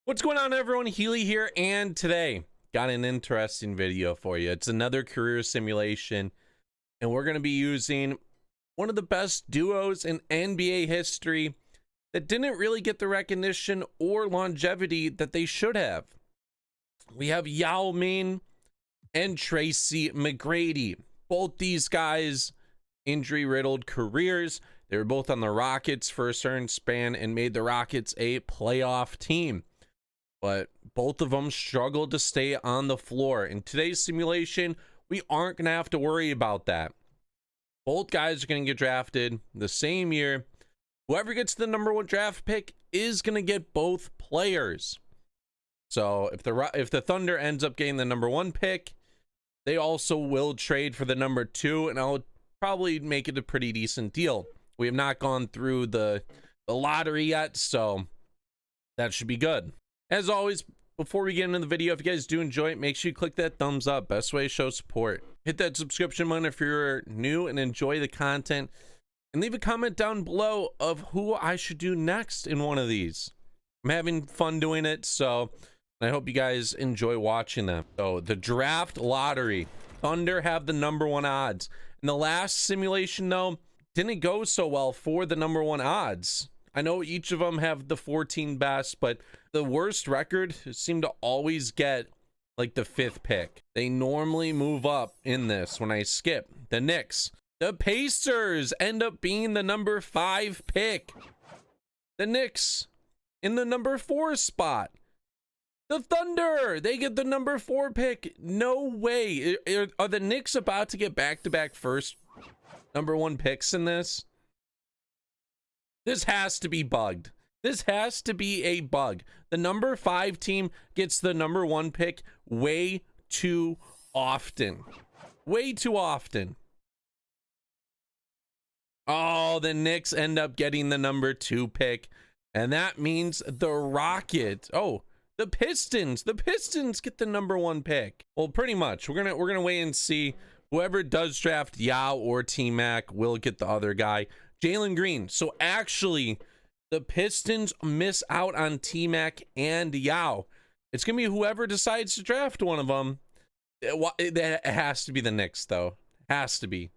What's going on, everyone? Healy here, and today got an interesting video for you. It's another career simulation, and we're going to be using one of the best duos in NBA history that didn't really get the recognition or longevity that they should have. We have Yao Ming and Tracy McGrady. Both these guys, injury-riddled careers. They were both on the Rockets for a certain span and made the Rockets a playoff team. But both of them struggled to stay on the floor. In today's simulation, we aren't going to have to worry about that. Both guys are going to get drafted the same year. Whoever gets the #1 draft pick is going to get both players. So if the Thunder ends up getting the #1 pick, they also will trade for the #2, and I'll probably make it a pretty decent deal. We have not gone through the lottery yet, so that should be good. As always, before we get into the video, if you guys do enjoy it, make sure you click that thumbs up. Best way to show support. Hit that subscription button if you're new and enjoy the content. And leave a comment down below of who I should do next in one of these. I'm having fun doing it, so I hope you guys enjoy watching them. So, the draft lottery. Thunder have the #1 odds. In the last simulation, though, didn't go so well for the #1 odds. I know each of them have the 14 best, but the worst record seemed to always get like the 5th pick. They normally move up in this when I skip. The Knicks. The Pacers end up being the #5 pick. The Knicks in the #4 spot. The Thunder, they get the #4 pick. No way. Are the Knicks about to get back-to-back first #1 picks in this? This has to be bugged. This has to be a bug. The #5 team gets the #1 pick way too often. Way too often. Oh, the Knicks end up getting the #2 pick. And that means the Rockets. Oh, the Pistons. The Pistons get the #1 pick. Well, pretty much. We're gonna wait and see. Whoever does draft Yao or T-Mac will get the other guy. Jalen Green. So actually, the Pistons miss out on T-Mac and Yao. It's going to be whoever decides to draft one of them. It has to be the Knicks, though. Has to be.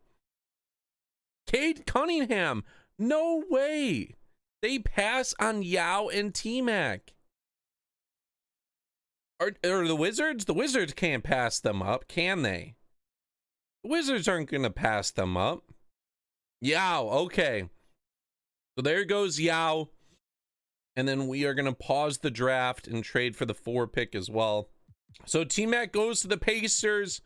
Cade Cunningham. No way. They pass on Yao and T-Mac. Or the Wizards? The Wizards can't pass them up, can they? The Wizards aren't going to pass them up. Yao, okay. So there goes Yao. And then we are going to pause the draft and trade for the 4 pick as well. So T-Mac goes to the Pacers.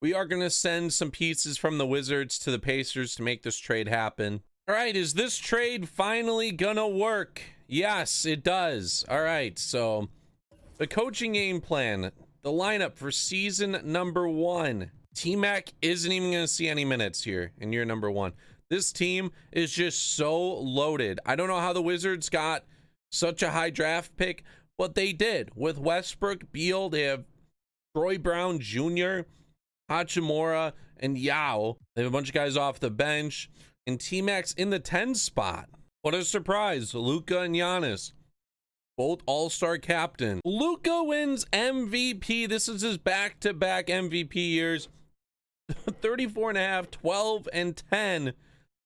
We are going to send some pieces from the Wizards to the Pacers to make this trade happen. All right, is this trade finally going to work? Yes, it does. All right, so the coaching game plan, the lineup for season #1. T-Mac isn't even going to see any minutes here in year #1. This team is just so loaded. I don't know how the Wizards got such a high draft pick, but they did. With Westbrook, Beal, they have Troy Brown Jr., Hachimura, and Yao. They have a bunch of guys off the bench. And T-Mac's in the 10 spot. What a surprise. Luka and Giannis, both all-star captain. Luka wins MVP. This is his back-to-back MVP years. 34.5, 12, and 10.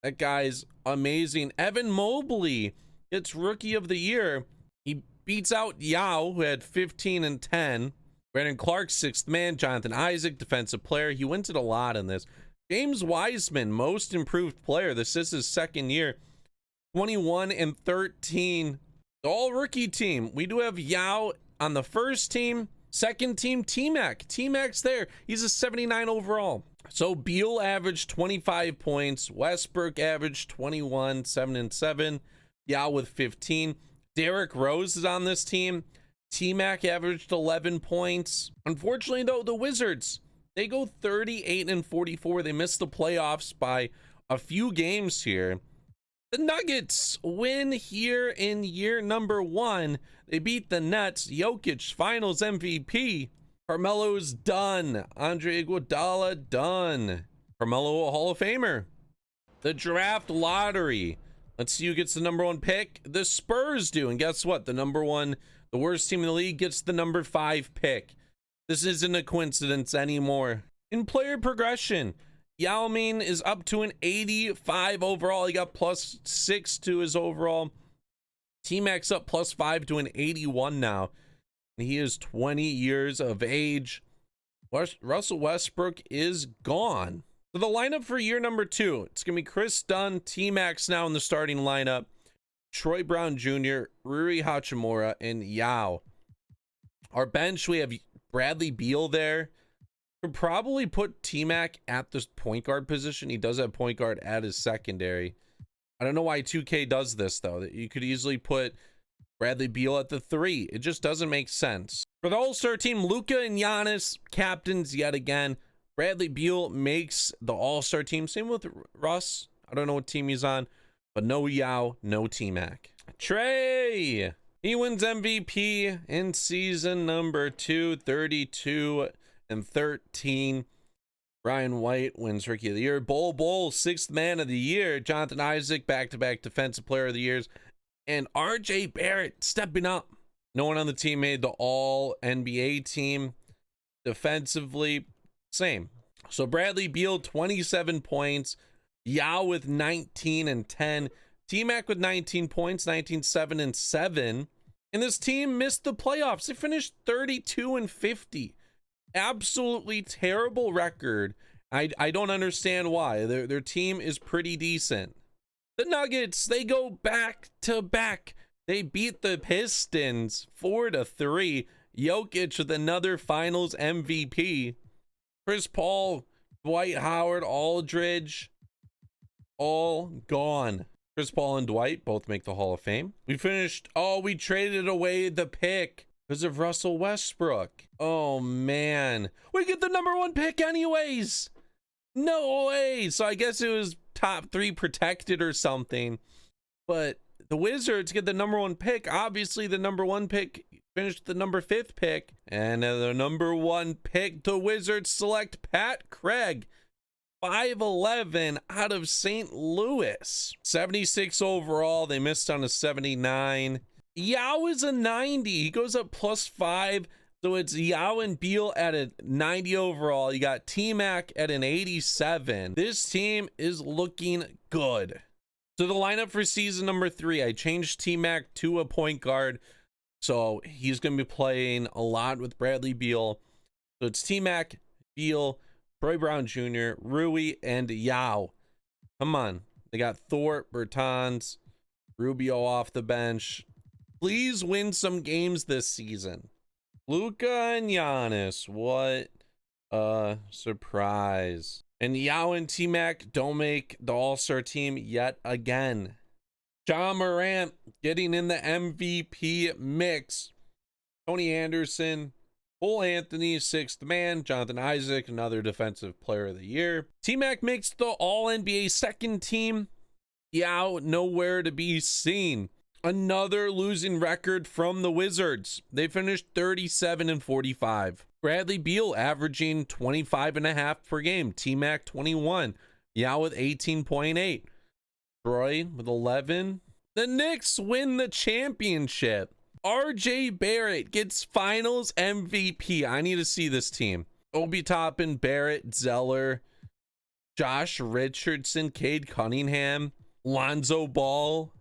That guy's amazing. Evan Mobley gets Rookie of the Year. He beats out Yao, who had 15 and 10. Brandon Clark, 6th man. Jonathan Isaac, defensive player. He wins it a lot in this. James Wiseman, most improved player. This is his 2nd year. 21 and 13. All rookie team. We do have Yao on the 1st team. 2nd team, T-Mac. T-Mac's there. He's a 79 overall. So Beal averaged 25 points. Westbrook averaged 21, 7 and 7. Yao with 15. Derrick Rose is on this team. T-Mac averaged 11 points. Unfortunately, though, the Wizards, they go 38 and 44. They missed the playoffs by a few games here. The Nuggets win here in year #1. They beat the Nets. Jokic, finals MVP. Carmelo's done. Andre Iguodala done. Carmelo, a Hall of Famer. The draft lottery. Let's see who gets the #1 pick. The Spurs do. And guess what? The The worst team in the league gets the number 5 pick. This isn't a coincidence anymore. In player progression, Yao Ming is up to an 85 overall. He got +6 to his overall. T-Mac's up +5 to an 81 now. And he is 20 years of age. Russell Westbrook is gone. So the lineup for year number 2, it's going to be Chris Dunn, T-Max now in the starting lineup, Troy Brown Jr., Rui Hachimura, and Yao. Our bench, we have Bradley Beal there. We'll probably put T-Mac at the point guard position. He does have point guard at his secondary. I don't know why 2K does this, though. That you could easily put Bradley Beal at the 3. It just doesn't make sense. For the All-Star team, Luka and Giannis, captains yet again. Bradley Beal makes the All-Star team. Same with Russ. I don't know what team he's on, but no Yao, no T-Mac. Trey, he wins MVP in season number 2, 32-13. Brian White wins Rookie of the Year. Bol 6th Man of the Year. Jonathan Isaac, back-to-back Defensive Player of the Years. And RJ Barrett stepping up. No one on the team made the All-NBA team. Defensively, same. So Bradley Beal, 27 points. Yao with 19 and 10. T-Mac with 19 points, 19, 7, and 7. And this team missed the playoffs. They finished 32-50. Absolutely terrible record. I don't understand why. Their team is pretty decent. The Nuggets, they go back to back. They beat the Pistons 4-3. Jokic with another finals MVP. Chris Paul, Dwight Howard, Aldridge, all gone. Chris Paul and Dwight both make the Hall of Fame. We traded away the pick because of Russell Westbrook. Oh man, we get the number 1 pick anyways. No way. So I guess it was top 3 protected or something, but the Wizards get the number 1 pick. Obviously the number 1 pick finished the number 5th pick, and the number 1 pick, the Wizards select Pat Craig, 5'11", out of St. Louis. 76 overall. They missed on a 79. Yao is a 90. He goes up +5. So it's Yao and Beal at a 90 overall. You got T-Mac at an 87. This team is looking good. So the lineup for season number 3, I changed T-Mac to a point guard. So he's going to be playing a lot with Bradley Beal. So it's T-Mac, Beal, Troy Brown Jr., Rui, and Yao. Come on. They got Thorpe, Bertans, Rubio off the bench. Please win some games this season. Luka and Giannis. What a surprise. And Yao and T-Mac don't make the All-Star team yet again. Ja Morant getting in the MVP mix. Tony Anderson, Cole Anthony, 6th Man. Jonathan Isaac, another Defensive Player of the Year. T-Mac makes the All-NBA 2nd team. Yao nowhere to be seen. Another losing record from the Wizards. They finished 37-45. Bradley Beal averaging 25.5 per game. T-Mac 21. Yao with 18.8. Troy with 11. The Knicks win the championship. RJ Barrett gets finals MVP. I need to see this team. Obi Toppin, Barrett, Zeller, Josh Richardson, Cade Cunningham, Lonzo Ball.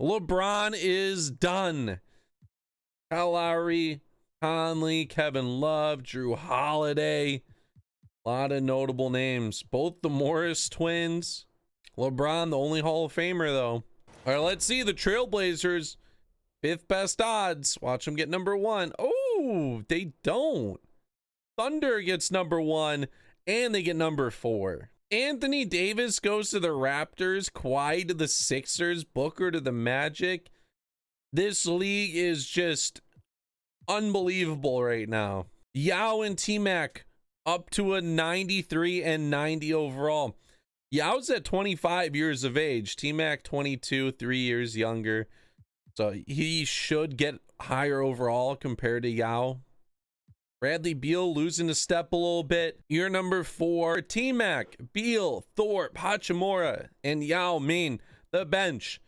LeBron is done. Kyle Lowry, Conley, Kevin Love, Drew Holiday. A lot of notable names. Both the Morris twins. LeBron, the only Hall of Famer, though. All right, let's see the Trailblazers. 5th best odds. Watch them get number 1. Oh, they don't. Thunder gets number 1, and they get number 4. Anthony Davis goes to the Raptors, Kawhi to the Sixers, Booker to the Magic. This league is just unbelievable right now. Yao and T-Mac up to a 93 and 90 overall. Yao's at 25 years of age. T-Mac 22, 3 years younger. So he should get higher overall compared to Yao. Bradley Beal losing a step a little bit. Year number 4, T-Mac, Beal, Thorpe, Hachimura, and Yao Ming. The bench,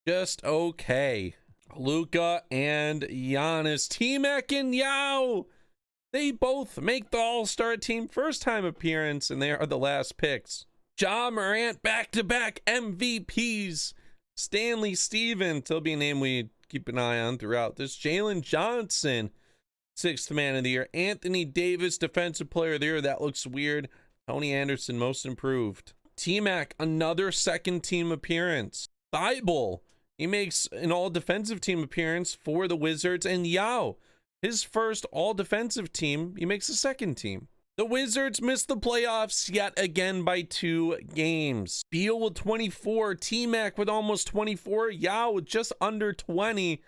just okay. Luka and Giannis. T-Mac and Yao. They both make the All-Star team first time appearance, and they are the last picks. Ja Morant back-to-back MVPs. Stanley Stevens, he'll be a name we keep an eye on throughout this. Jalen Johnson, 6th man of the year. Anthony Davis, defensive player of the year. That looks weird. Tony Anderson, most improved. T-Mac, another second team appearance. Thibault, he makes an all defensive team appearance for the Wizards. And Yao, his first all defensive team, he makes a second team. The Wizards missed the playoffs yet again by 2 games. Beal with 24, T-Mac with almost 24, Yao with just under 20.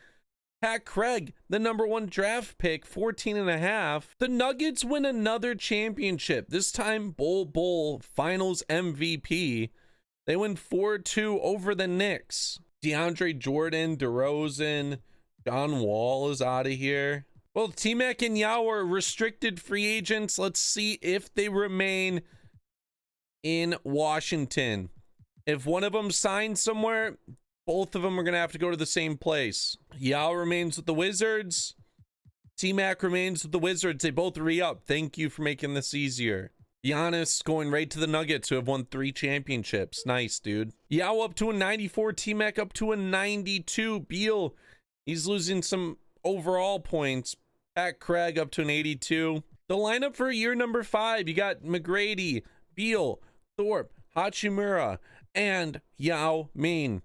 Pat Craig, the #1 draft pick, 14.5. The Nuggets win another championship, this time Bowl Finals MVP. They win 4-2 over the Knicks. DeAndre Jordan, DeRozan, John Wall is out of here. Both T-Mac and Yao are restricted free agents. Let's see if they remain in Washington. If one of them signs somewhere, both of them are going to have to go to the same place. Yao remains with the Wizards. T-Mac remains with the Wizards. They both re-up. Thank you for making this easier. Giannis going right to the Nuggets, who have won 3 championships. Nice, dude. Yao up to a 94. T-Mac up to a 92. Beal, he's losing some overall points. Pat Craig up to an 82. The lineup for year number 5, you got McGrady, Beal, Thorpe, Hachimura, and Yao Ming.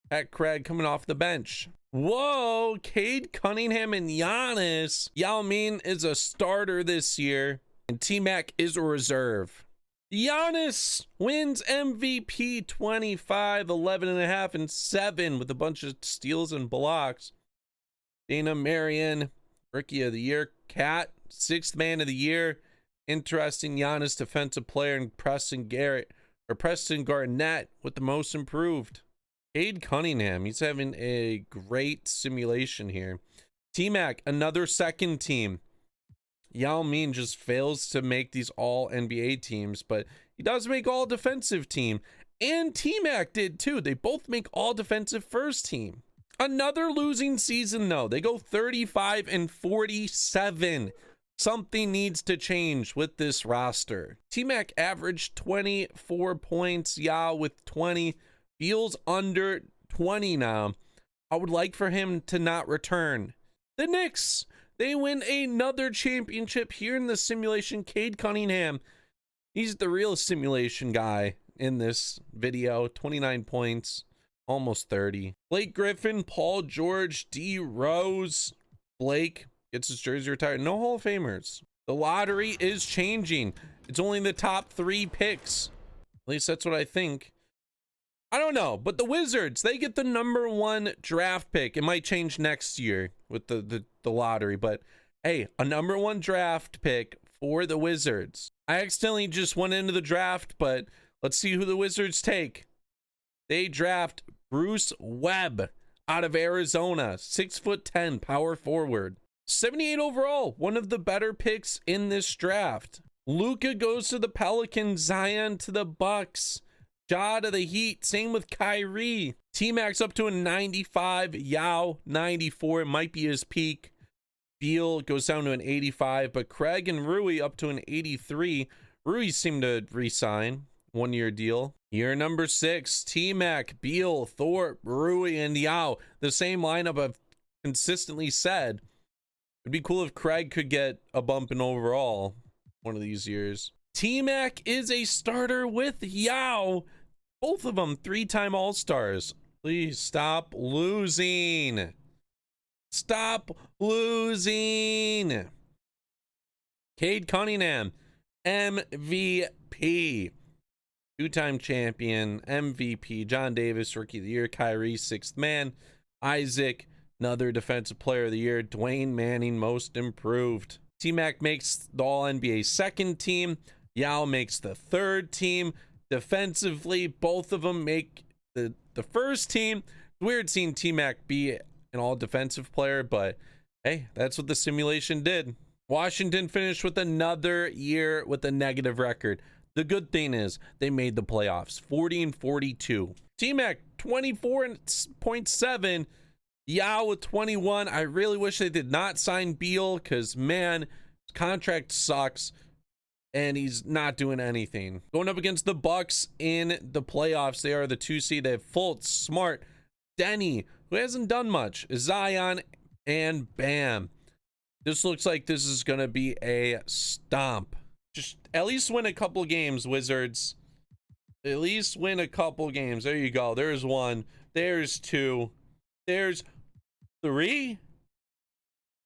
Pat Craig coming off the bench. Whoa, Cade Cunningham and Giannis. Yao Ming is a starter this year, and T-Mac is a reserve. Giannis wins MVP 25, 11.5, and 7 with a bunch of steals and blocks. Dana Marion, Rookie of the Year. Cat, 6th man of the year. Interesting Giannis defensive player, and Preston Garnett with the most improved. Cade Cunningham, he's having a great simulation here. T-Mac, another second team. Yao Ming just fails to make these all NBA teams, but he does make all defensive team. And T-Mac did too. They both make all defensive first team. Another losing season though. They go 35-47. Something needs to change with this roster. T-Mac averaged 24 points. Yao with 20. Feels under 20 now. I would like for him to not return. The Knicks, they win another championship here in the simulation. Cade Cunningham, he's the real simulation guy in this video. 29 points, almost 30. Blake Griffin, Paul George, D Rose. Blake gets his jersey retired. No Hall of Famers. The lottery is changing. It's only the top 3 picks. At least that's what I think. I don't know, but the Wizards, they get the #1 draft pick. It might change next year with the lottery, but hey, a #1 draft pick for the Wizards. I accidentally just went into the draft, but let's see who the Wizards take. They draft Bruce Webb out of Arizona, 6'10", power forward. 78 overall, one of the better picks in this draft. Luka goes to the Pelicans, Zion to the Bucks. Ja to the Heat, same with Kyrie. T-Mac's up to a 95, Yao 94, it might be his peak. Beal goes down to an 85, but Craig and Rui up to an 83. Rui seemed to re-sign, 1-year deal. Year number 6, T-Mac, Beal, Thorpe, Rui, and Yao. The same lineup I've consistently said. It'd be cool if Craig could get a bump in overall one of these years. T-Mac is a starter with Yao. Both of them 3-time All-Stars. Please stop losing. Stop losing. Cade Cunningham, MVP. 2-time champion, MVP. John Davis, Rookie of the Year. Kyrie, 6th man. Isaac, another Defensive Player of the Year. Dwayne Manning, most improved. T-Mac makes the All-NBA second team. Yao makes the third team. Defensively, both of them make the first team. Weird seeing T-Mac be an all-defensive player, but hey, that's what the simulation did. Washington finished with another year with a negative record. The good thing is they made the playoffs, 40-42. T-Mac, 24.7. Yao with 21. I really wish they did not sign Beal because, man, his contract sucks and he's not doing anything. Going up against the Bucks in the playoffs, they are the 2 seed. They have Fultz, Smart, Denny, who hasn't done much, Zion, and Bam. This looks like this is going to be a stomp. Just at least win a couple games, Wizards. At least win a couple games. There you go. There's 1. There's 2. There's 3.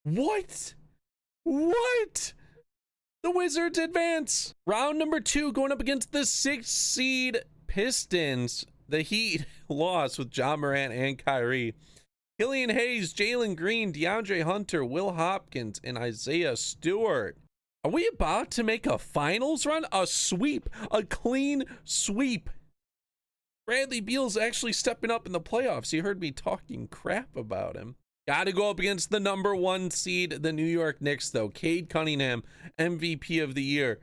What? The Wizards advance. Round number 2 going up against the 6th seed Pistons. The Heat lost with Ja Morant and Kyrie. Killian Hayes, Jalen Green, DeAndre Hunter, Will Hopkins, and Isaiah Stewart. Are we about to make a finals run? A sweep. A clean sweep. Bradley Beal's actually stepping up in the playoffs. You heard me talking crap about him. Got to go up against the number 1 seed, the New York Knicks, though. Cade Cunningham, MVP of the year.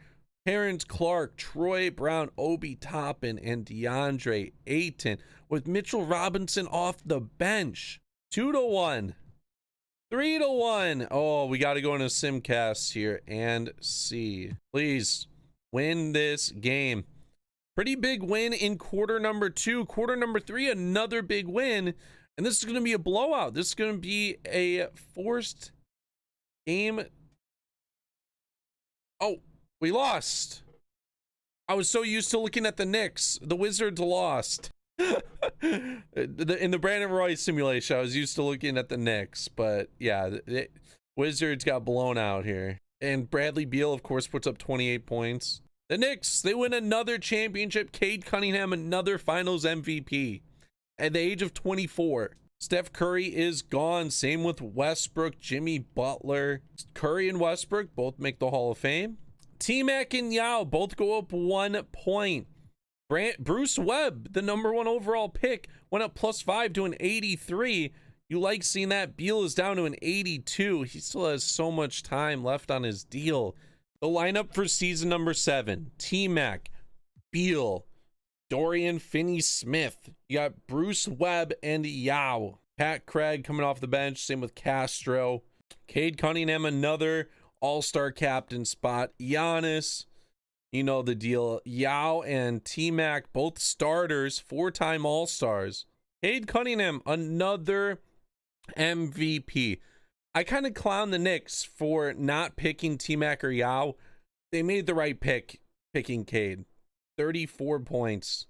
Terrence Clark, Troy Brown, Obi Toppin, and DeAndre Ayton, with Mitchell Robinson off the bench. 2-1. 3-1. Oh, we got to go into Simcast here and see. Please win this game. Pretty big win in quarter number 2. Quarter number 3, another big win. And this is going to be a blowout. This is going to be a forced game. Oh, we lost. I was so used to looking at the Knicks. The Wizards lost. In the Brandon Roy simulation, I was used to looking at the Knicks. But yeah, the Wizards got blown out here. And Bradley Beal, of course, puts up 28 points. The Knicks, they win another championship. Cade Cunningham, another finals MVP. At the age of 24, Steph Curry is gone. Same with Westbrook, Jimmy Butler. Curry and Westbrook both make the Hall of Fame. T-Mac and Yao both go up 1 point. Bruce Webb, the number 1 overall pick, went up +5 to an 83. You like seeing that. Beal is down to an 82. He still has so much time left on his deal. The lineup for season number 7, T-Mac, Beal, Dorian Finney-Smith. You got Bruce Webb and Yao. Pat Craig coming off the bench. Same with Castro. Cade Cunningham, another all-star captain spot. Giannis, you know the deal. Yao and T-Mac, both starters, 4-time all-stars. Cade Cunningham, another MVP. I kind of clown the Knicks for not picking T-Mac or Yao. They made the right pick picking Cade. 34 points,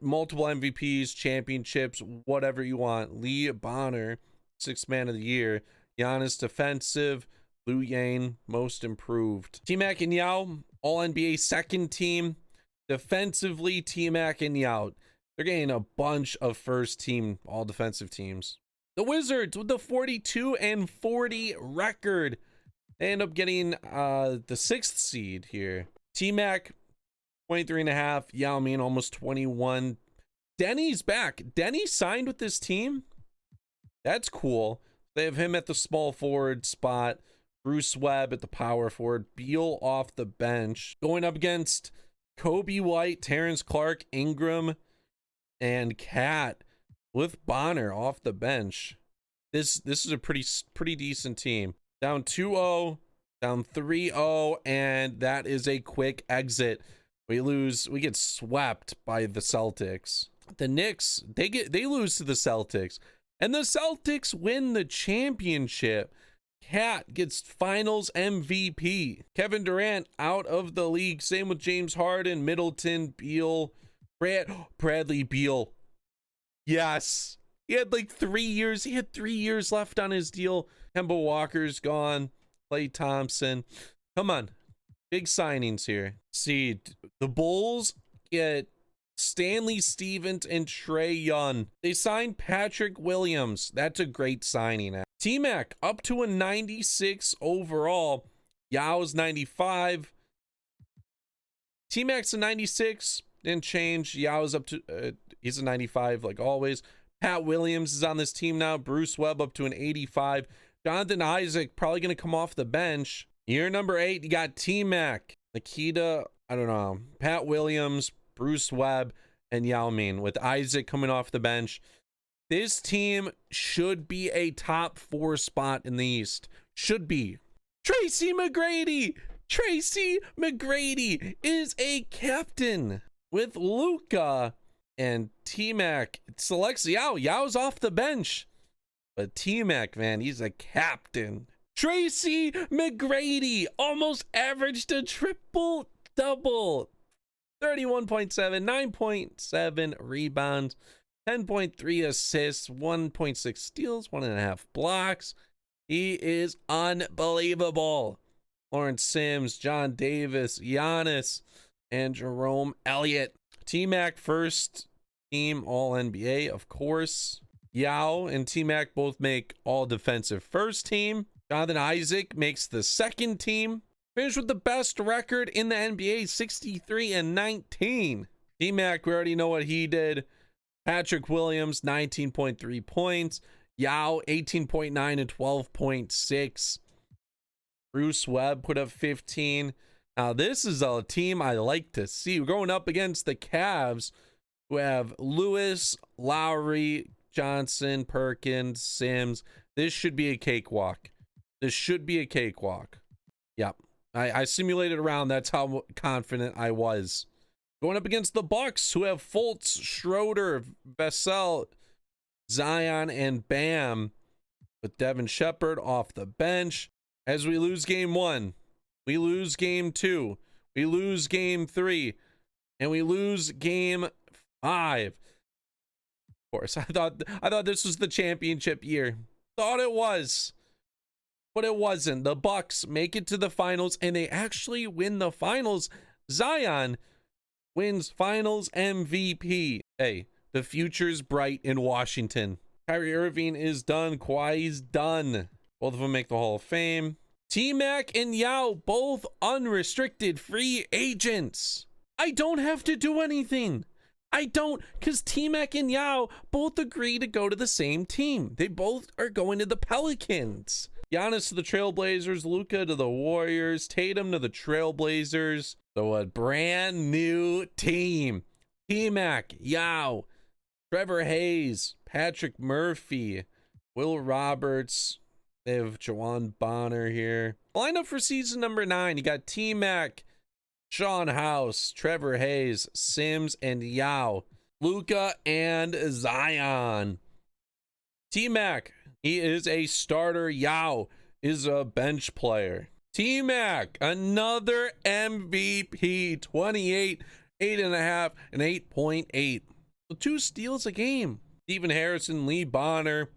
multiple MVPs, championships, whatever you want. Lee Bonner, 6th man of the year. Giannis, defensive. Lou Yang, most improved. T-Mac and Yao, all NBA 2nd team. Defensively, T-Mac and Yao, they're getting a bunch of 1st team, all defensive teams. The Wizards with the 42-40 record. They end up getting the 6th seed here. T-Mac, 23.5. Yao Ming, almost 21. Denny's back. Denny signed with this team. That's cool. They have him at the small forward spot. Bruce Webb at the power forward. Beal off the bench. Going up against Kobe White, Terrence Clark, Ingram, and Cat with Bonner off the bench. This is a pretty decent team. Down 2-0, down 3-0, and that is a quick exit. We get swept by the Celtics. The Knicks, they lose to the Celtics, and the Celtics win the championship. Cat gets finals MVP. Kevin Durant out of the league. Same with James Harden, Middleton, Beal, Bradley Beal. Yes. He had like 3 years. He had 3 years left on his deal. Kemba Walker's gone. Klay Thompson. Come on. Big signings here. See, the Bulls get Stanley Stevens and Trae Young. They signed Patrick Williams. That's a great signing. T-Mac up to a 96 overall. Yao's 95. T-Mac's a 96. Didn't change. Yao's up to he's a 95 like always. Pat Williams is on this team now. Bruce Webb up to an 85. Jonathan Isaac probably going to come off the bench. Year number 8, you got T-Mac, Nikita, I don't know, Pat Williams, Bruce Webb, and Yao Ming, with Isaac coming off the bench. This team should be a top 4 spot in the East. Should be. Tracy McGrady! Tracy McGrady is a captain with Luka, and T-Mac selects Yao. Yao's off the bench. But T-Mac, man, he's a captain. Tracy McGrady almost averaged a triple-double. 31.7, 9.7 rebounds, 10.3 assists, 1.6 steals, 1.5 blocks. He is unbelievable. Lawrence Sims, John Davis, Giannis, and Jerome Elliott. T-Mac first team All-NBA, of course. Yao and T-Mac both make All-Defensive first team. Jonathan Isaac makes the second team. Finished with the best record in the NBA, 63-19. T-Mac, we already know what he did. Patrick Williams, 19.3 points. Yao, 18.9 and 12.6. Bruce Webb put up 15. Now, this is a team I like to see. We're going up against the Cavs, who have Lewis, Lowry, Johnson, Perkins, Sims. This should be a cakewalk. This should be a cakewalk. Yep. I simulated around. That's how confident I was. Going up against the Bucks, who have Fultz, Schroeder, Vassell, Zion, and Bam, with Devin Shepard off the bench. As we lose game 1, we lose game 2, we lose game 3, and we lose game 5. Of course, I thought this was the championship year. Thought it was. But it wasn't. The Bucks make it to the finals, and they actually win the finals. Zion wins finals MVP. Hey, the future's bright in Washington. Kyrie Irving is done. Kawhi's done. Both of them make the Hall of Fame. T-Mac and Yao, both unrestricted free agents. I don't have to do anything. I don't, because T-Mac and Yao both agree to go to the same team. They both are going to the Pelicans. Giannis to the Trailblazers, Luka to the Warriors, Tatum to the Trailblazers. So a brand new team. T-Mac, Yao, Trevor Hayes, Patrick Murphy, Will Roberts. They have Jawan Bonner here. Lineup for season number 9. You got T-Mac, Sean House, Trevor Hayes, Sims, and Yao. Luka and Zion. T-Mac, he is a starter. Yao is a bench player. T-Mac, another MVP, 28, 8.5, and 8.8. So 2 steals a game. Stephen Harrison, Lee Bonner.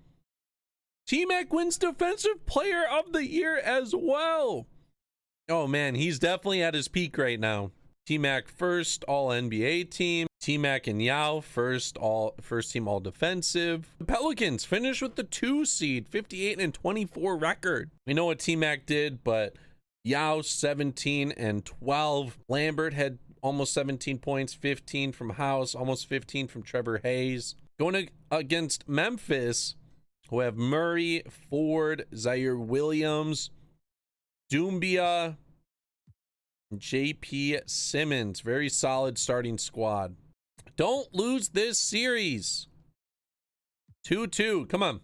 T-Mac wins Defensive Player of the Year as well. Oh man, he's definitely at his peak right now. T-Mac first All-NBA team. T-Mac and Yao first team All-Defensive. The Pelicans finished with the 2 seed, 58-24 record. We know what T-Mac did, but Yao 17-12. Lambert had almost 17 points, 15 from House, almost 15 from Trevor Hayes. Going against Memphis, who have Murray, Ford, Zaire Williams, Doumbia, JP Simmons. Very solid starting squad. Don't lose this series. 2-2. Come on.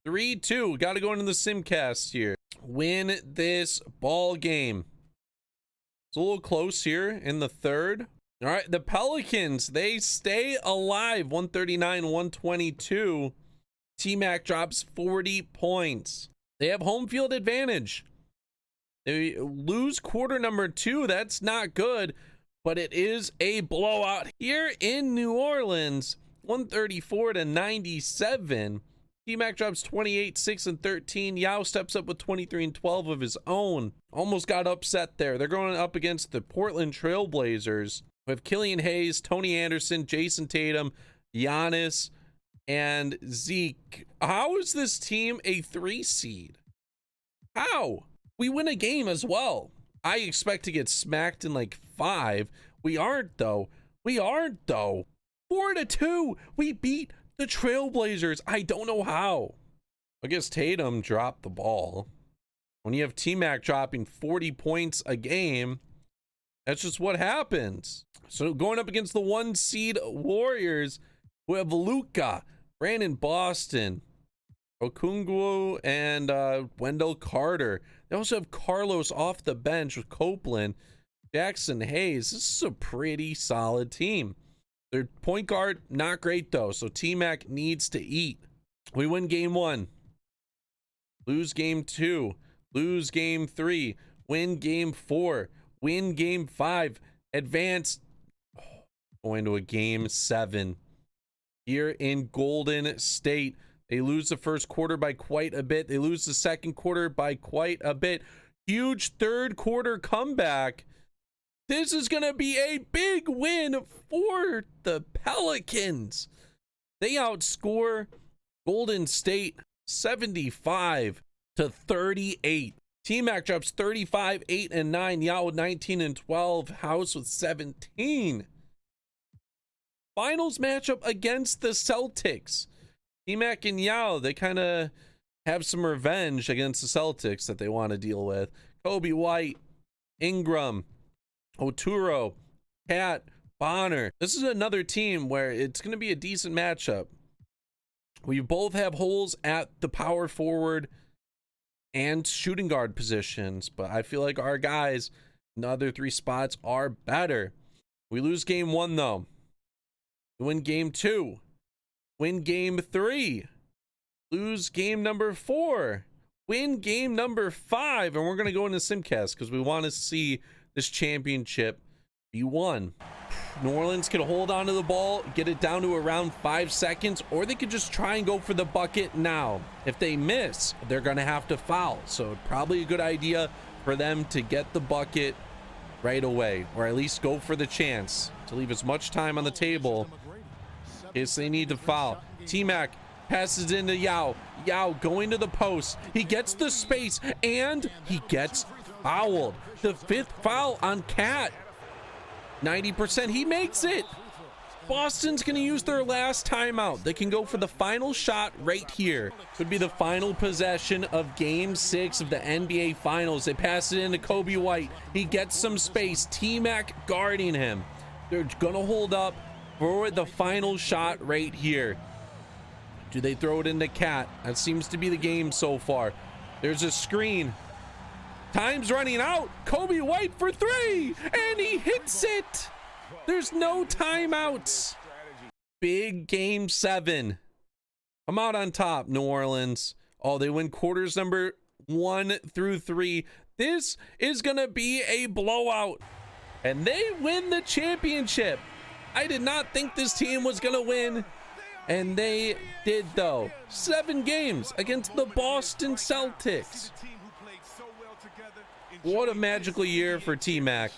3-2. Got to go into the Simcast here. Win this ball game. It's a little close here in the third. All right, the Pelicans, they stay alive. 139-122. T-Mac drops 40 points. They have home field advantage. They lose quarter number 2. That's not good, but it is a blowout here in New Orleans. 134-97. T-Mac drops 28, 6, and 13. Yao steps up with 23 and 12 of his own. Almost got upset there. They're going up against the Portland Trailblazers with Killian Hayes, Tony Anderson, Jason Tatum, Giannis, and Zeke. How is this team a 3 seed? How? We win a game as well. I expect to get smacked in like 5. We aren't though. 4-2. We beat the Trailblazers. I don't know how. I guess Tatum dropped the ball. When you have T-Mac dropping 40 points a game, that's just what happens. So going up against the 1 seed Warriors, who have Luka, Brandon Boston, Okungwu, and Wendell Carter. They also have Carlos off the bench with Copeland, Jackson Hayes. This is a pretty solid team. Their point guard, not great though, so T-Mac needs to eat. We win game 1, lose game 2, lose game 3, win game 4, win game 5, advance, going to a game 7 here in Golden State. They lose the first quarter by quite a bit. They lose the second quarter by quite a bit. Huge third quarter comeback. This is going to be a big win for the Pelicans. They outscore Golden State 75-38. T-Mac drops 35, 8, and 9. Yao with 19 and 12. House with 17. Finals matchup against the Celtics. T-Mac and Yao, they kind of have some revenge against the Celtics that they want to deal with. Kobe White, Ingram, Oturo, Cat, Bonner. This is another team where it's going to be a decent matchup. We both have holes at the power forward and shooting guard positions, but I feel like our guys in the other 3 spots are better. We lose game 1 though. We win game 2. Win game 3. Lose game number 4. Win game number 5. And we're going to go into Simcast because we want to see this championship be won. New Orleans could hold on to the ball, get it down to around 5 seconds, or they could just try and go for the bucket now. If they miss, they're going to have to foul. So probably a good idea for them to get the bucket right away, or at least go for the chance to leave as much time on the table in case they need to foul. T-Mac passes into Yao. Yao going to the post. He gets the space and he gets fouled. The 5th foul on Cat. 90%. He makes it. Boston's going to use their last timeout. They can go for the final shot right here. Could be the final possession of game 6 of the NBA Finals. They pass it into Kobe White. He gets some space. T-Mac guarding him. They're going to hold up for the final shot right here. Do they throw it into Cat? That seems to be the game so far. There's a screen. Time's running out. Kobe White for 3, and he hits it. There's no timeouts. Big game 7. Come out on top, New Orleans. Oh, they win quarters number 1 through 3. This is gonna be a blowout, and they win the championship. I did not think this team was gonna win, and they did though. 7 games against the Boston Celtics. What a magical year for T-Mac.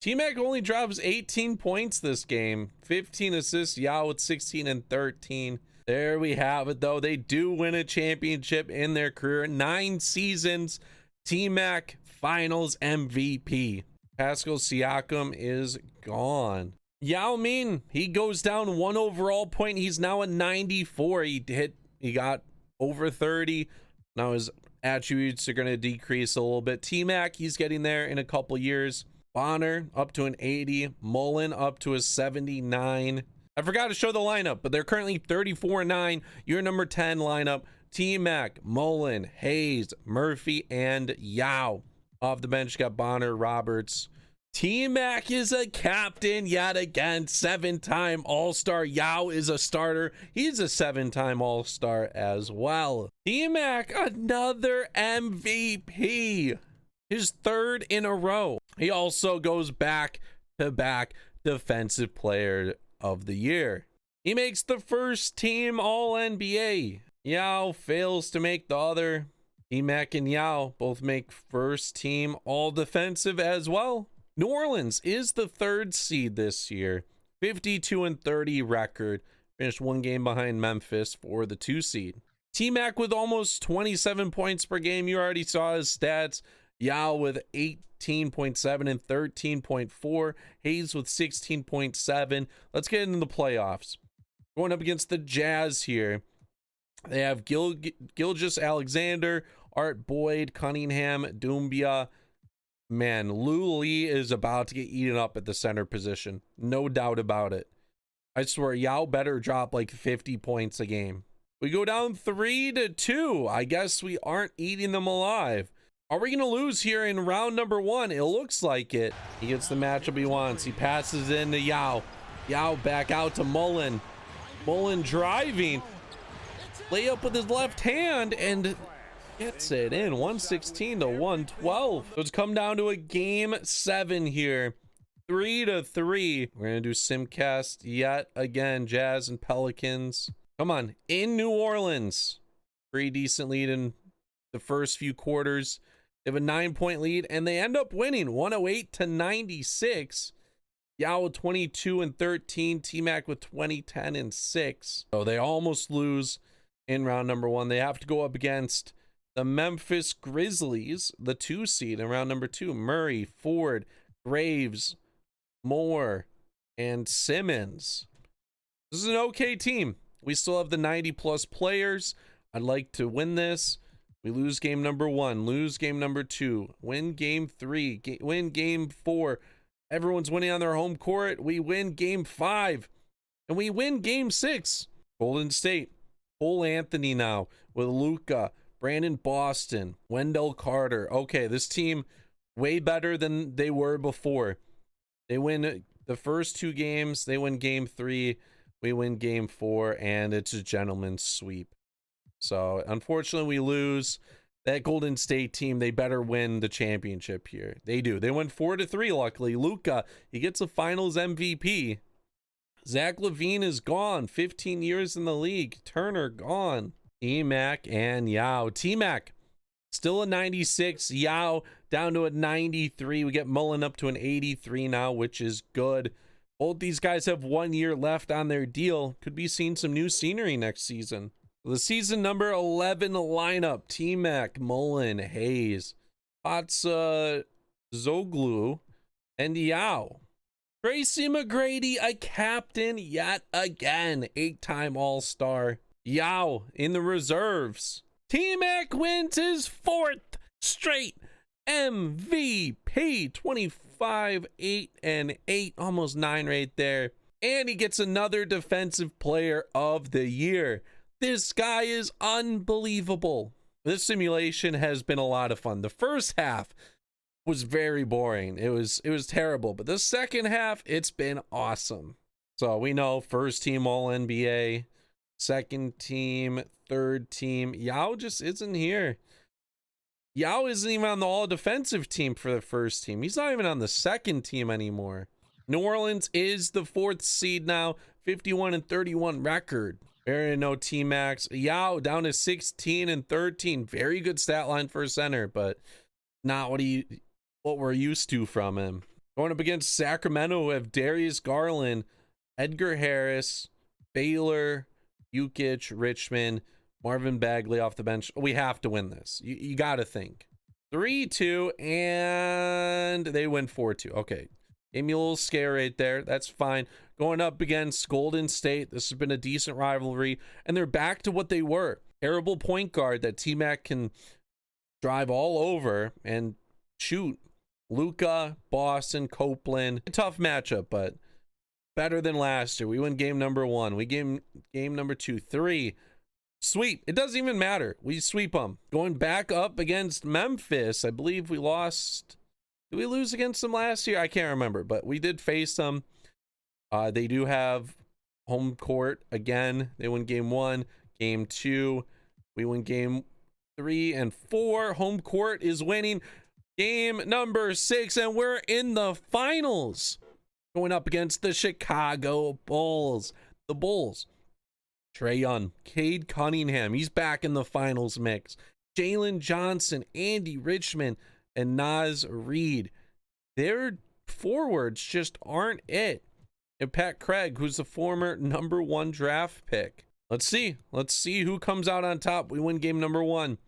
T-Mac only drops 18 points this game. 15 assists. Yao with 16 and 13. There we have it though. They do win a championship in their career. 9 seasons. T-Mac Finals MVP. Pascal Siakam is gone. Yao Ming, he goes down 1 overall point. He's now at 94. He got over 30. Now his attributes are going to decrease a little bit. T-Mac, he's getting there in a couple years. Bonner up to an 80. Mullen up to a 79. I forgot to show the lineup, but they're currently 34-9. Your number 10 lineup: T-Mac, Mullen, Hayes, Murphy, and Yao. Off the bench, got Bonner, Roberts. T-Mac is a captain yet again. 7-time All-Star. Yao is a starter. He's a 7-time All-Star as well. T-Mac, another MVP. His 3rd in a row. He also goes back-to-back Defensive Player of the Year. He makes the first team All-NBA. Yao fails to make the other. T-Mac and Yao both make first team All-Defensive as well. New Orleans is the 3rd seed this year. 52-30 record. Finished 1 game behind Memphis for the 2 seed. T-Mac with almost 27 points per game. You already saw his stats. Yao with 18.7 and 13.4. Hayes with 16.7. Let's get into the playoffs. Going up against the Jazz here. They have Gilgeous Alexander, Art Boyd, Cunningham, Doumbia, Man, Lu Li is about to get eaten up at the center position. No doubt about it. I swear, Yao better drop like 50 points a game. We go down 3-2. I guess we aren't eating them alive. Are we going to lose here in round number 1? It looks like it. He gets the matchup he wants. He passes in to Yao. Yao back out to Mullen. Mullen driving. Layup with his left hand and gets it in. 116 to 112. So it's come down to a game 7 here. 3-3. We're going to do Simcast yet again. Jazz and Pelicans. Come on. In New Orleans. Pretty decent lead in the first few quarters. They have a 9-point lead and they end up winning 108 to 96. Yao with 22 and 13. T-Mac with 20, 10 and 6. So they almost lose in round number 1. They have to go up against the Memphis Grizzlies, the 2 seed in round number 2. Murray, Ford, Graves, Moore, and Simmons. This is an okay team. We still have the 90+ players. I'd like to win this. We lose game number 1, lose game number 2, win game 3, win game 4. Everyone's winning on their home court. We win game 5, and we win game 6. Golden State, Cole Anthony now with Luka, Brandon Boston, Wendell Carter. Okay, this team way better than they were before. They win the first 2 games. They win game 3. We win game 4, and it's a gentleman's sweep. So unfortunately we lose. That Golden State team, they better win the championship here. They do. They went 4-3. Luckily, Luka, he gets a finals MVP. Zach LaVine is gone. 15 years in the league. Turner gone. T-Mac and Yao. T-Mac still a 96. Yao down to a 93. We get Mullen up to an 83 now, which is good. Both these guys have 1 year left on their deal. Could be seeing some new scenery next season. The season number 11 lineup: T-Mac, Mullen, Hayes, Patsa, Zoglu, and Yao. Tracy McGrady, a captain yet again. 8-time All-Star. Yao in the reserves. T-Mac wins his 4th straight MVP. 25, 8, and 8. Almost 9 right there. And he gets another Defensive Player of the Year. This guy is unbelievable. This simulation has been a lot of fun. The first half was very boring. It was terrible. But the second half, it's been awesome. So we know first team All NBA, second team, third team. Yao just isn't here. Yao isn't even on the all defensive team for the first team. He's not even on the second team anymore. New Orleans is the 4th seed now, 51 and 31 record. Very no T-Max. Yao down to 16 and 13. Very good stat line for a center, but not what we're used to from him. Going up against Sacramento, we have Darius Garland, Edgar Harris, Baylor, Jukic, Richmond, Marvin Bagley off the bench. We have to win this. You got to think. 3-2, and they win 4-2. Okay. Gave me a little scare right there. That's fine. Going up against Golden State. This has been a decent rivalry. And they're back to what they were. Terrible point guard that T-Mac can drive all over and shoot. Luka, Boston, Copeland. Tough matchup, but better than last year. We win game number 1. We game number 2. 3. Sweep. It doesn't even matter. We sweep them. Going back up against Memphis. I believe we lost... Did we lose against them last year? I can't remember, but we did face them. They do have home court again. They win game 1, game 2. We win game 3 and 4. Home court is winning game number 6, and we're in the finals. Going up against the Chicago Bulls. The Bulls. Trae Young, Cade Cunningham. He's back in the finals mix. Jalen Johnson, Andy Richmond, and Naz Reid. Their forwards just aren't it. And Pat Craig, who's the former number 1 draft pick. Let's see who comes out on top. We win game number 1.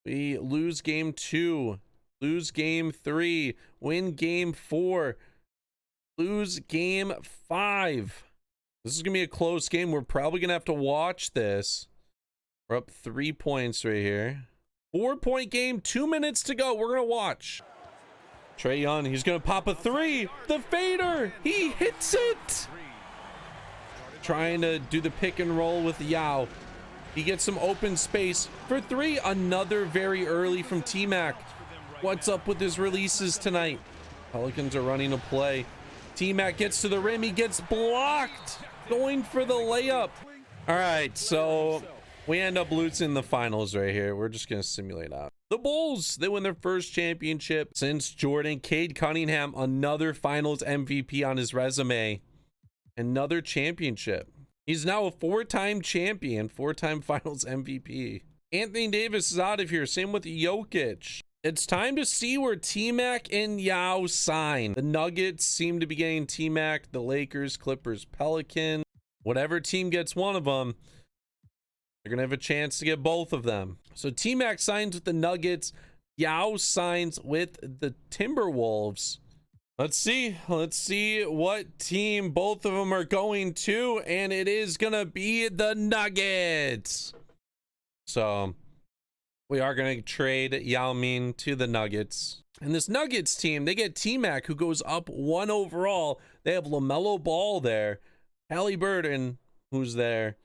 We lose game 2. Lose game 3. Win game 4. Lose game 5. This is gonna be a close game. We're probably gonna have to watch this. We're up 3 points right here. 4-point game, 2 minutes to go. We're gonna watch. Trae Young, he's gonna pop a three. The fader, he hits it. Trying to do the pick and roll with Yao. He gets some open space for three. Another very early from T-Mac. What's up with his releases tonight? Pelicans are running a play. T-Mac gets to the rim. He gets blocked. Going for the layup. All right, so we end up losing the finals right here. We're just going to simulate out. The Bulls, they win their first championship since Jordan. Cade Cunningham, another finals MVP on his resume. Another championship. He's now a four-time champion, four-time finals MVP. Anthony Davis is out of here. Same with Jokic. It's time to see where T-Mac and Yao sign. The Nuggets seem to be getting T-Mac. The Lakers, Clippers, Pelican. Whatever team gets one of them, they're going to have a chance to get both of them. So T-Mac signs with the Nuggets. Yao signs with the Timberwolves. Let's see what team both of them are going to, and it is going to be the Nuggets. So we are going to trade Yao Ming to the Nuggets. And this Nuggets team, they get T-Mac, who goes up 1 overall. They have LaMelo Ball there. Halliburton, who's there.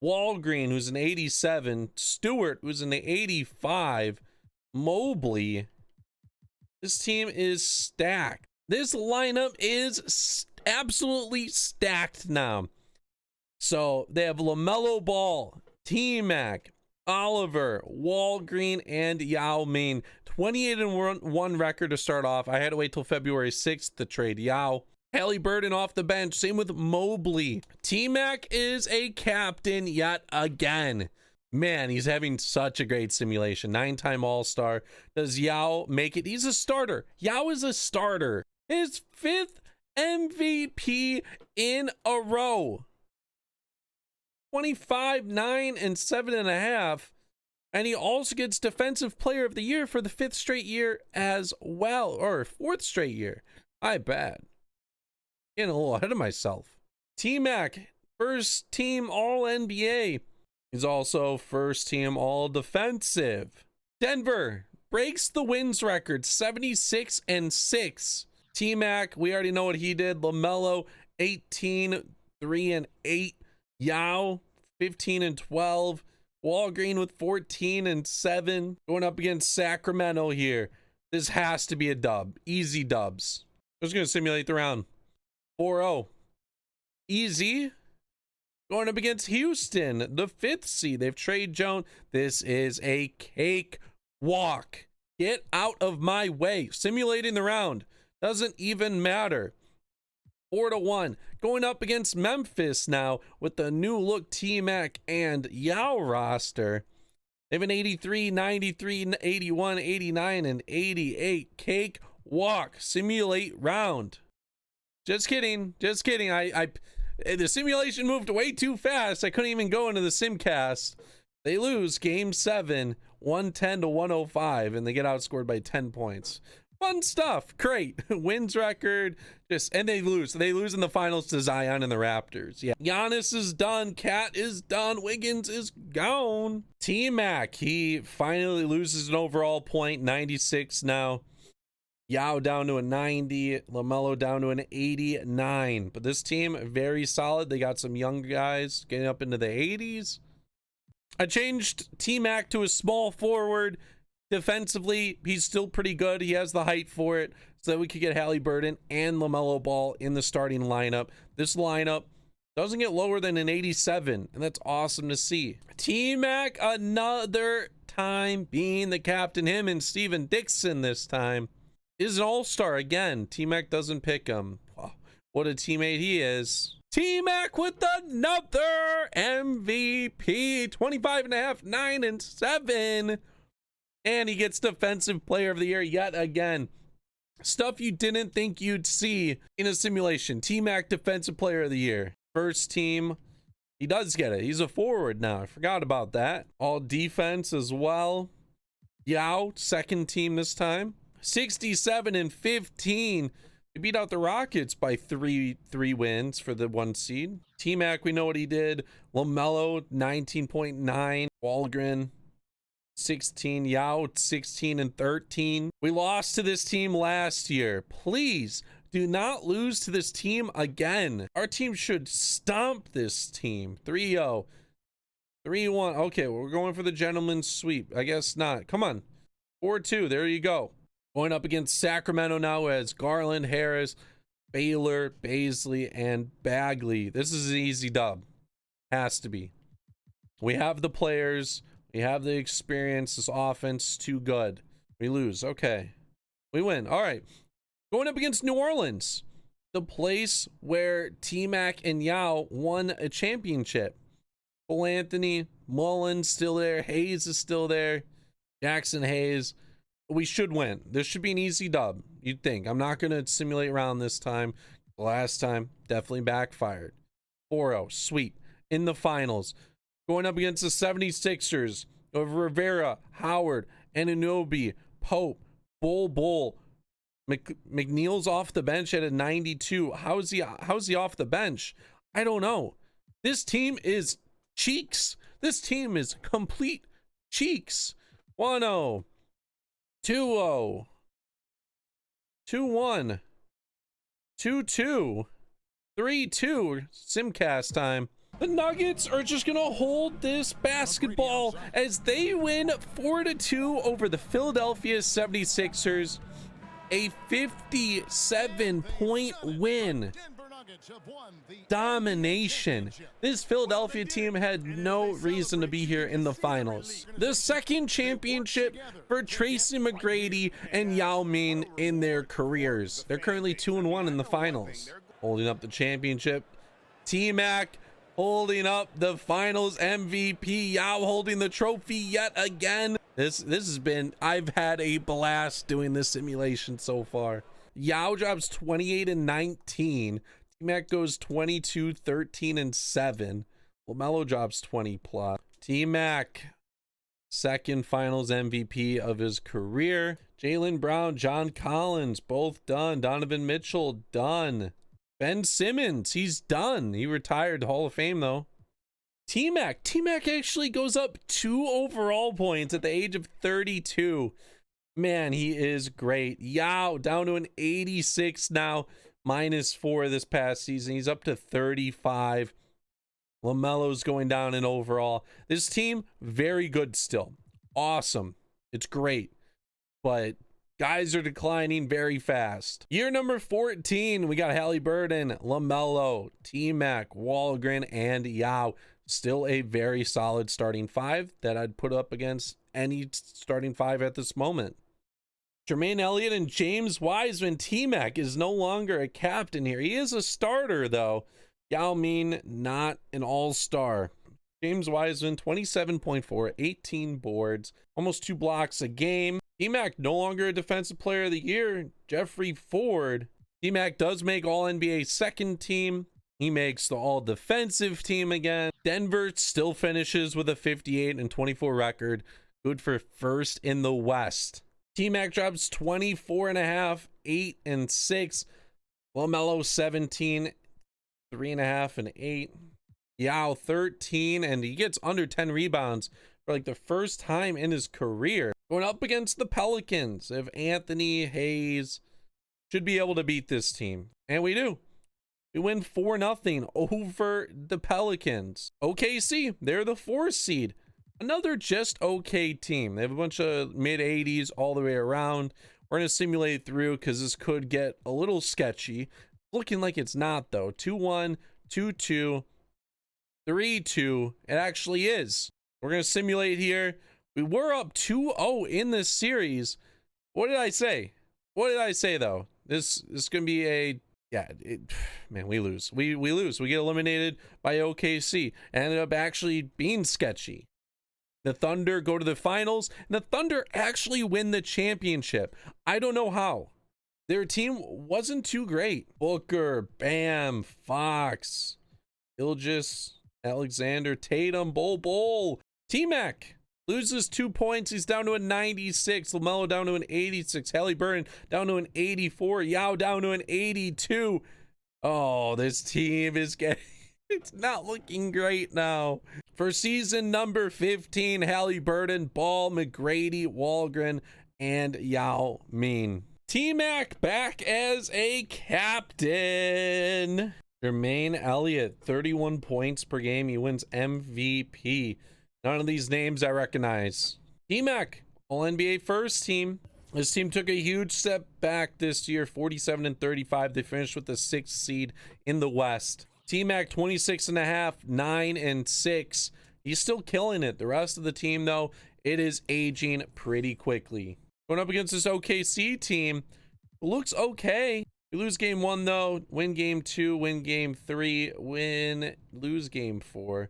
Walgreen, who's an 87. Stewart, who's an 85. Mobley. This team is stacked. This lineup is absolutely stacked now. So they have LaMelo Ball, T-Mac, Oliver, Walgreen, and Yao Ming. 28-1 record to start off. I had to wait till February 6th to trade Yao. Halliburton off the bench. Same with Mobley. T-Mac is a captain yet again. Man, he's having such a great simulation. 9-time All-Star. Does Yao make it? He's a starter. Yao is a starter. His 5th MVP in a row. 25, 9, and 7.5. And he also gets Defensive Player of the Year for the 5th straight year as well. Or 4th straight year. I bet. Getting a little ahead of myself. T-Mac, first team All-NBA. He's also first team All-Defensive. Denver breaks the wins record, 76-6. T-Mac, we already know what he did. LaMelo, 18, 3 and 8. Yao, 15 and 12. Walgreen with 14 and 7. Going up against Sacramento here. This has to be a dub. Easy dubs. I'm just going to simulate the round. 4-0. Easy. Going up against Houston, the 5th seed. They've traded Jones. This is a cake walk. Get out of my way. Simulating the round. Doesn't even matter. 4-1. Going up against Memphis now with the new look T-Mac and Yao roster. They have an 83, 93, 81, 89, and 88. Cake walk. Simulate round. Just kidding. Just kidding. The simulation moved way too fast. I couldn't even go into the simcast. They lose game 7, 110-105, and they get outscored by 10 points. Fun stuff. Great. Wins record. And they lose. They lose in the finals to Zion and the Raptors. Yeah. Giannis is done. Cat is done. Wiggins is gone. T-Mac, he finally loses an overall point. 96 now. Yao down to a 90, LaMelo down to an 89. But this team, very solid. They got some young guys getting up into the 80s. I changed T-Mac to a small forward. Defensively, he's still pretty good. He has the height for it, so that we could get Halliburton and LaMelo Ball in the starting lineup. This lineup doesn't get lower than an 87, and that's awesome to see. T-Mac, another time being the captain. Him and Steven Dixon this time. Is an all-star again. T-Mac doesn't pick him. Oh, what a teammate he is. T-Mac with another MVP. 25.5, 9 and 7. And he gets Defensive Player of the Year yet again. Stuff you didn't think you'd see in a simulation. T-Mac Defensive Player of the Year. First team. He does get it. He's a forward now. I forgot about that. All defense as well. Yao, second team this time. 67-15. They beat out the Rockets by three wins for the 1 seed. T-Mac, we know what he did. LaMelo, 19.9. Walgren, 16. Yao 16 and 13. We lost to this team last year. Please do not lose to this team again. Our team should stomp this team. 3-0. 3-1. Okay, we're going for the gentleman's sweep. I guess not. Come on. 4-2. There you go. Going up against Sacramento now as Garland, Harris, Baylor, Baisley, and Bagley. This is an easy dub. Has to be. We have the players. We have the experience. This offense is too good. We lose. Okay. We win. All right. Going up against New Orleans, the place where T-Mac and Yao won a championship. Cole Anthony, Mullins still there. Hayes is still there. Jackson Hayes. We should win. This should be an easy dub, you'd think. I'm not going to simulate around this time. Last time, definitely backfired. 4-0. Sweet. In the finals. Going up against the 76ers of Rivera, Howard, Anunoby, Pope, Bull. McNeil's off the bench at a 92. How's he off the bench? I don't know. This team is cheeks. This team is complete cheeks. 1-0. 2-0. 2-1. 2-2. 3-2. Simcast time. The Nuggets are just going to hold this basketball as they win 4-2 over the Philadelphia 76ers. A 57-point win. Domination. This Philadelphia team had no reason to be here in the finals. The second championship for Tracy McGrady and Yao Ming in their careers. They're currently 2-1 in the finals. Holding up the championship. T-Mac holding up the finals MVP. Yao holding the trophy yet again. This has been, I've had a blast doing this simulation so far. Yao drops 28 and 19. T-Mac goes 22, 13 and 7. LaMelo drops 20 plus. T-Mac, second finals MVP of his career. Jaylen Brown, John Collins, both done. Donovan Mitchell, done. Ben Simmons, he's done. He retired to Hall of Fame though. T-Mac actually goes up 2 overall points at the age of 32. Man, he is great. Yao down to an 86 now, -4 this past season. He's up to 35. LaMelo's going down in overall. This team, very good still. Awesome. It's great. But guys are declining very fast. Year number 14, we got Halliburton, LaMelo, T-Mac, Walgren, and Yao. Still a very solid starting 5 that I'd put up against any starting 5 at this moment. Jermaine Elliott and James Wiseman. T-Mac is no longer a captain here. He is a starter, though. Yao Ming, not an all-star. James Wiseman, 27.4, 18 boards, almost 2 blocks a game. T-Mac, no longer a defensive player of the year. Jeffrey Ford. T-Mac does make All-NBA second team. He makes the all-defensive team again. Denver still finishes with a 58 and 24 record. Good for first in the West. T-Mac drops 24.5, 8 and 6. LaMelo 17, 3.5 and 8. Yao 13, and he gets under 10 rebounds for like the first time in his career. Going up against the Pelicans, if Anthony Hayes should be able to beat this team. And we do. We win 4-0 over the Pelicans. OKC, they're the 4th seed. Another just okay team. They have a bunch of mid-80s all the way around. We're going to simulate through because this could get a little sketchy. Looking like it's not, though. 2-1, 2-2, 3-2. It actually is. We're going to simulate here. We were up 2-0 in this series. What did I say? What did I say, though? This is going to be a... Yeah, man, we lose. We lose. We get eliminated by OKC. Ended up actually being sketchy. The Thunder go to the finals, and the Thunder actually win the championship. I don't know how. Their team wasn't too great. Booker, Bam, Fox, Ilgis, Alexander, Tatum, Bull. T-Mac loses 2 points. He's down to a 96. LaMelo down to an 86. Halliburton down to an 84. Yao down to an 82. Oh, this team is getting... It's not looking great now. For season number 15, Halliburton, Ball, McGrady, Walgren, and Yao Ming. T-Mac back as a captain. Jermaine Elliott, 31 points per game. He wins MVP. None of these names I recognize. T-Mac, All-NBA first team. This team took a huge step back this year, 47-35. They finished with the 6th seed in the West. T-Mac, 26.5, 9-6. He's still killing it. The rest of the team, though, it is aging pretty quickly. Going up against this OKC team, looks okay. We lose game 1, though. Win game 2, win game 3, lose game 4.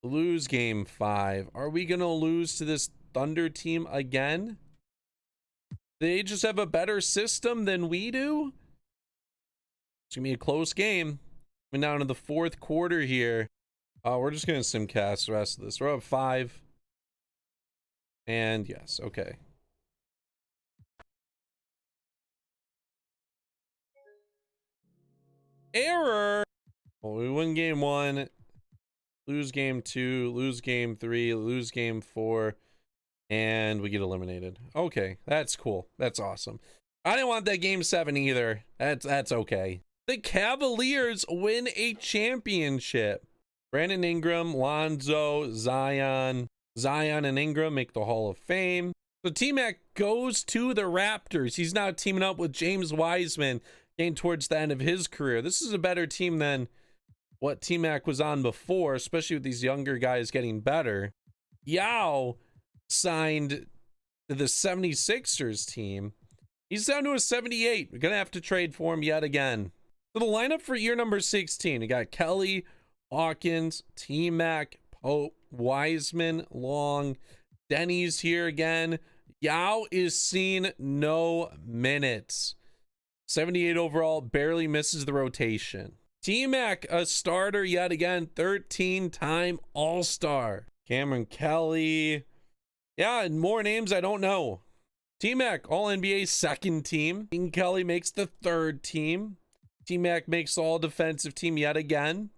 Lose game 5. Are we going to lose to this Thunder team again? They just have a better system than we do. It's gonna be a close game. We're down to the 4th quarter here. We're just gonna simcast the rest of this. We're up 5. And yes, okay. Error. Well, we win game 1, lose game 2, lose game 3, lose game 4. And we get eliminated. Okay, that's cool. That's awesome. I didn't want that game 7 either. That's okay. The Cavaliers win a championship. Brandon Ingram, Lonzo, Zion and Ingram make the Hall of Fame. So T-Mac goes to the Raptors. He's now teaming up with James Wiseman, getting towards the end of his career. This is a better team than what T-Mac was on before, especially with these younger guys getting better. Yao signed to the 76ers team. He's down to a 78. We're gonna have to trade for him yet again. So the lineup for year number 16, we got Kelly, Hawkins, T-Mac, Pope, Wiseman, Long, Denny's here again. Yao is seeing no minutes. 78 overall, barely misses the rotation. T-Mac, a starter yet again, 13-time All-Star. Cameron Kelly. Yeah, and more names I don't know. T-Mac, All-NBA 2nd team. King Kelly makes the 3rd team. T-Mac makes the All-Defensive team yet again.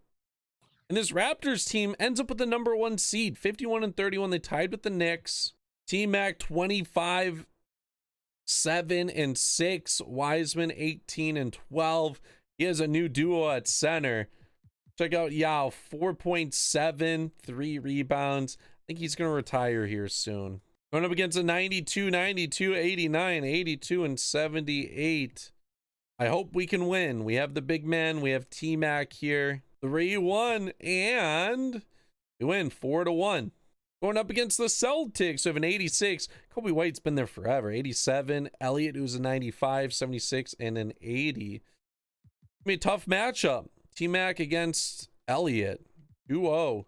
And this Raptors team ends up with the number 1 seed, 51-31. They tied with the Knicks. T-Mac, 25, 7-6. Wiseman, 18-12. He has a new duo at center. Check out Yao, 4.7, 3 rebounds. I think he's going to retire here soon. Going up against a 92, 92, 89, 82, and 78. I hope we can win. We have the big man. We have T-Mac here. 3-1, and we win 4-1. Going up against the Celtics, we have an 86. Kobe White's been there forever. 87. Elliott, who's a 95, 76, and an 80. It's gonna be a tough matchup. T-Mac against Elliott. 2-0.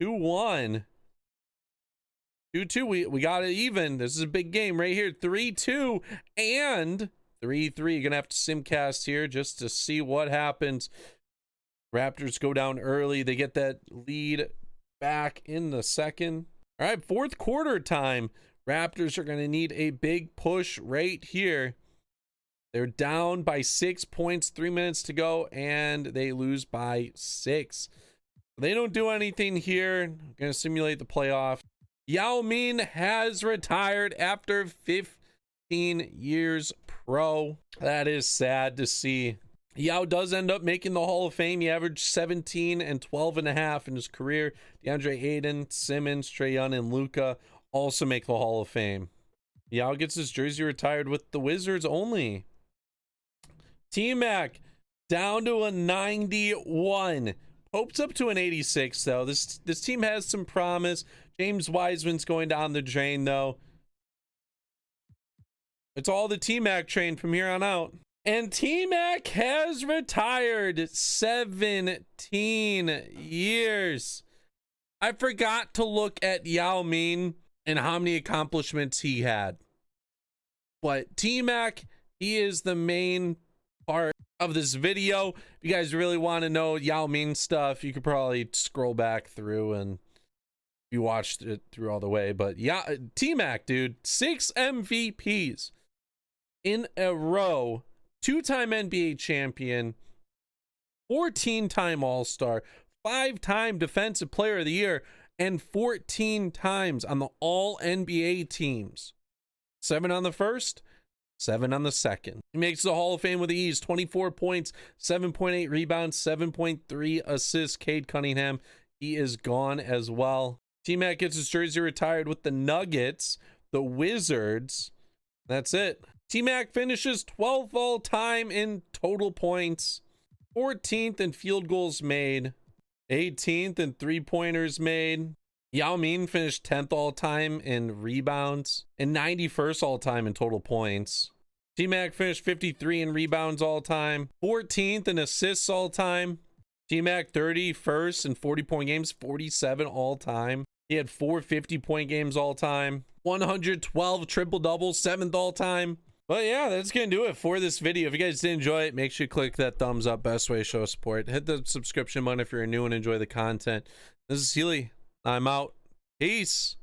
2-1. 2-2. We got it even. This is a big game right here. 3-2 and 3-3. You're gonna have to simcast here just to see what happens. Raptors go down early. They get that lead back in the 2nd. All right, 4th quarter time. Raptors are gonna need a big push right here. They're down by 6 points, 3 minutes to go, and they lose by 6. They don't do anything here. I'm gonna simulate the playoff. Yao Ming has retired after 15 years pro. That is sad to see. Yao does end up making the Hall of Fame. He averaged 17 and 12.5 in his career. DeAndre Ayton, Simmons, Trae Young, and Luka also make the Hall of Fame. Yao gets his jersey retired with the Wizards only. T-Mac down to a 91. Hopes up to an 86 though. This team has some promise. James Wiseman's going down the drain though. It's all the T-Mac train from here on out. And T-Mac has retired 17 years. I forgot to look at Yao Ming and how many accomplishments he had. But T-Mac, he is the main part of this video. If you guys really want to know Yao Ming stuff, you could probably scroll back through and you watched it through all the way. But yeah, T-Mac, dude, 6 MVPs in a row. 2-time NBA champion, 14-time All-Star, 5-time Defensive Player of the Year, and 14 times on the All NBA teams. 7 on the first, 7 on the second. He makes the Hall of Fame with ease. 24 points, 7.8 rebounds, 7.3 assists. Cade Cunningham, he is gone as well. T-Mac gets his jersey retired with the Nuggets, the Wizards. That's it. T-Mac finishes 12th all time in total points, 14th in field goals made, 18th in three-pointers made. Yao Ming finished 10th all time in rebounds and 91st all time in total points. T-Mac finished 53 in rebounds all time, 14th in assists all time. T-Mac 31st in 40-point games, 47 all time. He had 4 50-point games all time, 112 triple doubles, 7th all time. But yeah, that's gonna do it for this video. If you guys did enjoy it, make sure you click that thumbs up. Best way to show support. Hit the subscription button if you're new and enjoy the content. This is Healy. I'm out. Peace.